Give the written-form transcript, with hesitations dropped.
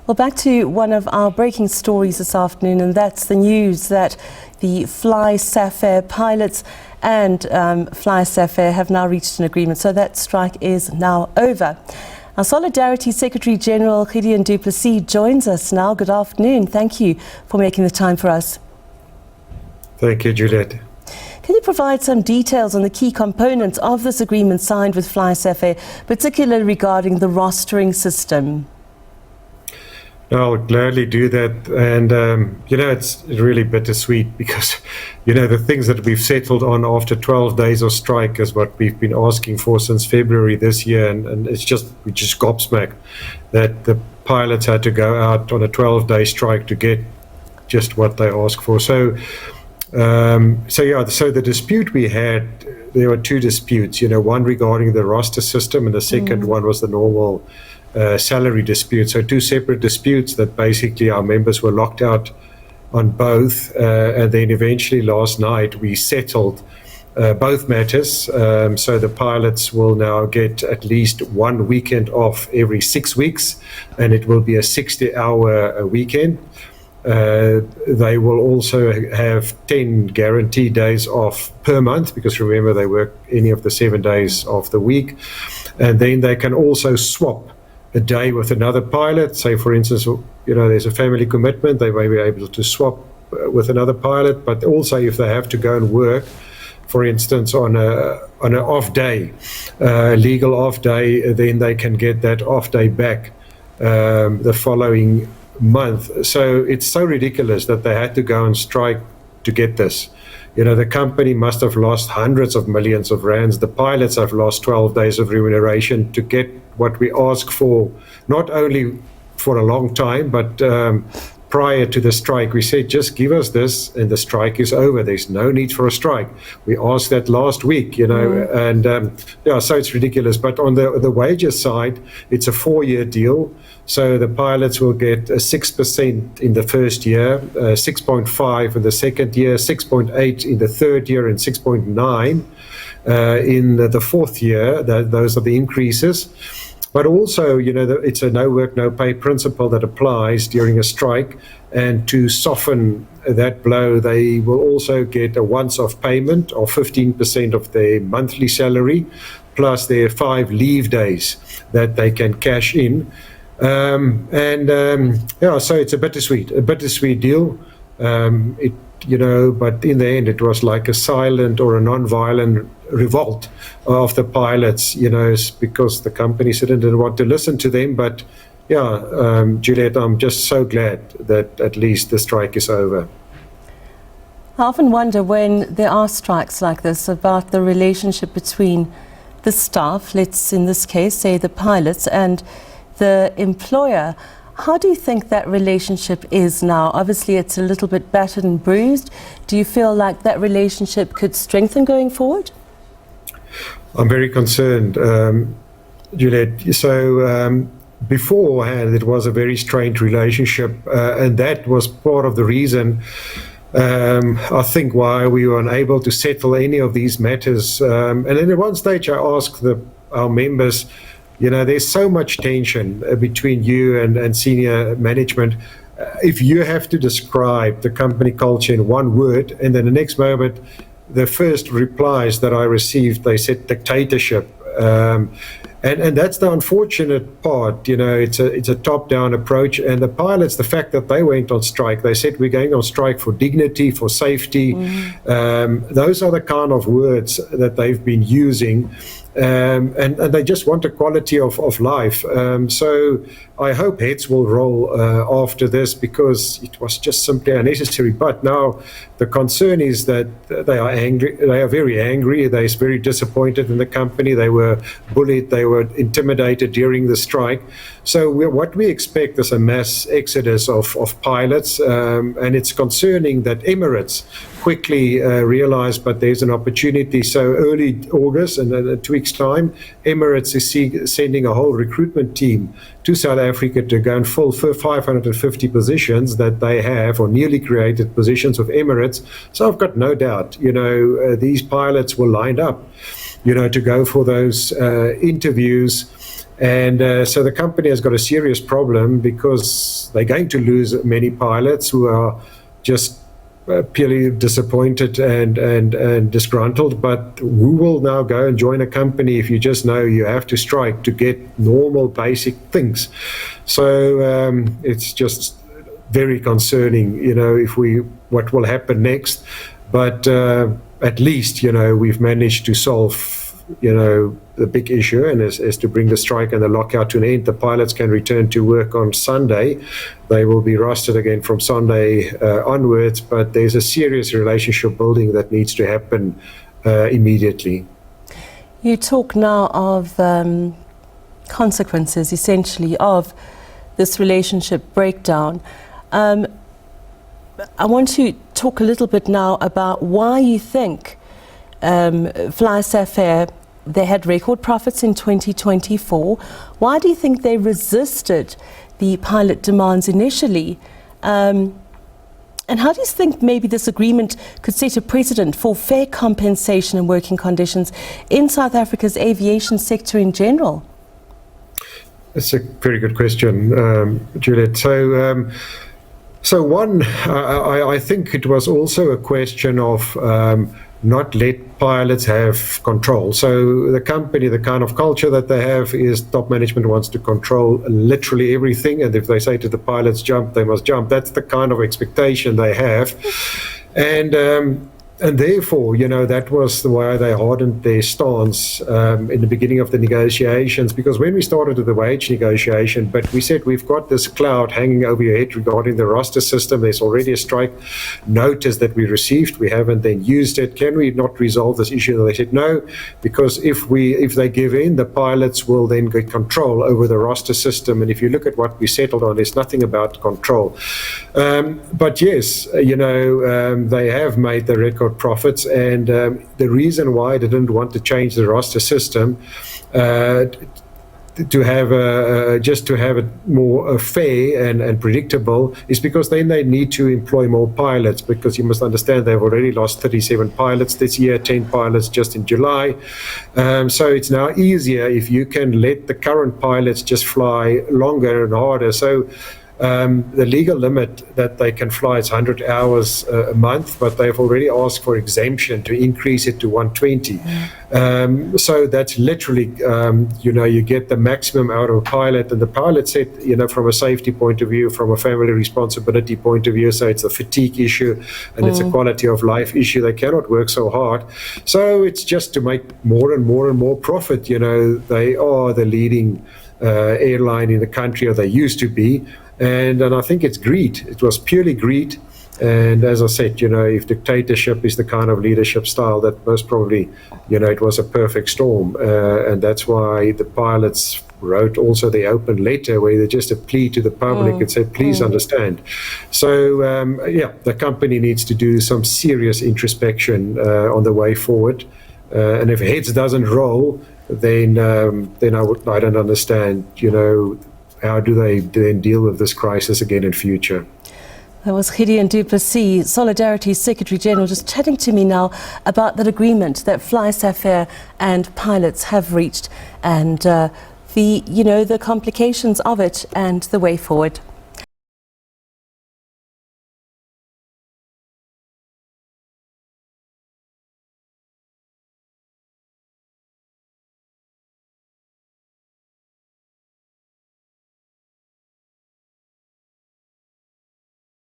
Well, back to one of our breaking stories this afternoon, and that's the news that the FlySafair pilots and FlySafair have now reached an agreement. So that strike is now over. Our Solidarity Secretary-General Gideon du Plessis joins us now. Good afternoon. Thank you for making the time for us. Thank you, Juliet. Can you provide some details on the key components of this agreement signed with FlySafair, particularly regarding the rostering system? I would gladly do that. And, it's really bittersweet because, the things that we've settled on after 12 days of strike is what we've been asking for since February this year. And we're just gobsmacked that the pilots had to go out on a 12-day strike to get just what they asked for. So the dispute we had, there were two disputes, one regarding the roster system, and the second one was the normal salary dispute. So two separate disputes that basically our members were locked out on both. And then eventually last night we settled both matters. So the pilots will now get at least 1 weekend off every 6 weeks, and it will be a 60-hour weekend. They will also have 10 guaranteed days off per month, because remember, they work any of the 7 days of the week. And then they can also swap a day with another pilot. Say, for instance, there's a family commitment, they may be able to swap with another pilot. But also, if they have to go and work, for instance, on an off day, legal off day, then they can get that off day back the following month. So it's so ridiculous that they had to go on strike to get this. The company must have lost hundreds of millions of rands. The pilots have lost 12 days of remuneration to get what we ask for, not only for a long time, but prior to the strike. We said, just give us this and the strike is over. There's no need for a strike. We asked that last week, and so it's ridiculous. But on the wages side, it's a 4-year deal. So the pilots will get 6% in the first year, 6.5 in the second year, 6.8 in the third year, and 6.9 in the fourth year. Those are the increases. But also, it's a no work, no pay principle that applies during a strike. And to soften that blow, they will also get a once-off payment of 15% of their monthly salary, plus their 5 leave days that they can cash in. So it's a bittersweet deal. But in the end, it was like a silent or a non-violent revolt of the pilots, because the company didn't want to listen to them. But Juliet, I'm just so glad that at least the strike is over. I often wonder when there are strikes like this about the relationship between the staff, let's in this case say the pilots, and the employer. How do you think that relationship is now? Obviously, it's a little bit battered and bruised. Do you feel like that relationship could strengthen going forward? I'm very concerned, Juliet. So beforehand, it was a very strained relationship, and that was part of the reason, I think, why we were unable to settle any of these matters. And then at one stage, I asked our members, there's so much tension between you and senior management. If you have to describe the company culture in one word, and then the next moment, the first replies that I received, they said dictatorship. And that's the unfortunate part. It's a top-down approach. And the pilots, the fact that they went on strike, they said, we're going on strike for dignity, for safety. Those are the kind of words that they've been using. And they just want a quality of life. So I hope heads will roll after this, because it was just simply unnecessary. But now the concern is that they are angry. They are very angry. They're very disappointed in the company. They were bullied. They were intimidated during the strike. So what we expect is a mass exodus of pilots. And it's concerning that Emirates quickly realized, but there's an opportunity. So early August, and in 2 weeks' time, Emirates is sending a whole recruitment team to South Africa to go and fill 550 positions that they have, or newly created positions of Emirates. So I've got no doubt, these pilots were lined up, to go for those interviews. And so the company has got a serious problem because they're going to lose many pilots who are just purely disappointed and disgruntled. But who will now go and join a company if you just know you have to strike to get normal basic things? So it's just very concerning, what will happen next. But at least, we've managed to solve, the big issue, and is to bring the strike and the lockout to an end. The pilots can return to work on Sunday. They will be rostered again from Sunday onwards, but there's a serious relationship building that needs to happen immediately. You talk now of consequences, essentially, of this relationship breakdown. I want to talk a little bit now about why you think FlySafair, they had record profits in 2024. Why do you think they resisted the pilot demands initially? And how do you think maybe this agreement could set a precedent for fair compensation and working conditions in South Africa's aviation sector in general? That's a very good question, Juliet. So one, I think it was also a question of not let pilots have control. So the company, the kind of culture that they have is top management wants to control literally everything. And if they say to the pilots, jump, they must jump. That's the kind of expectation they have. And therefore, that was the way they hardened their stance in the beginning of the negotiations. Because when we started with the wage negotiation, but we said we've got this cloud hanging over your head regarding the roster system. There's already a strike notice that we received. We haven't then used it. Can we not resolve this issue? And they said no, because if they give in, the pilots will then get control over the roster system. And if you look at what we settled on, there's nothing about control. But yes, they have made the record profits, and the reason why they didn't want to change the roster system to have it more fair and predictable is because then they need to employ more pilots, because you must understand they've already lost 37 pilots this year, 10 pilots just in July. So it's now easier if you can let the current pilots just fly longer and harder. So the legal limit that they can fly is 100 hours a month, but they've already asked for exemption to increase it to 120. So that's literally, you get the maximum out of a pilot. And the pilot said, from a safety point of view, from a family responsibility point of view, so it's a fatigue issue and it's a quality of life issue. They cannot work so hard. So it's just to make more and more and more profit. They are the leading airline in the country, or they used to be. And I think it's greed. It was purely greed. And as I said, if dictatorship is the kind of leadership style, that most probably, it was a perfect storm. And that's why the pilots wrote also the open letter where they just a plea to the public and said, please understand. So, the company needs to do some serious introspection on the way forward. And if heads doesn't roll, then I don't understand, how do they then deal with this crisis again in future? That was Gideon du Plessis, Solidarity Secretary-General, just chatting to me now about that agreement that FlySafair and pilots have reached, and the complications of it and the way forward.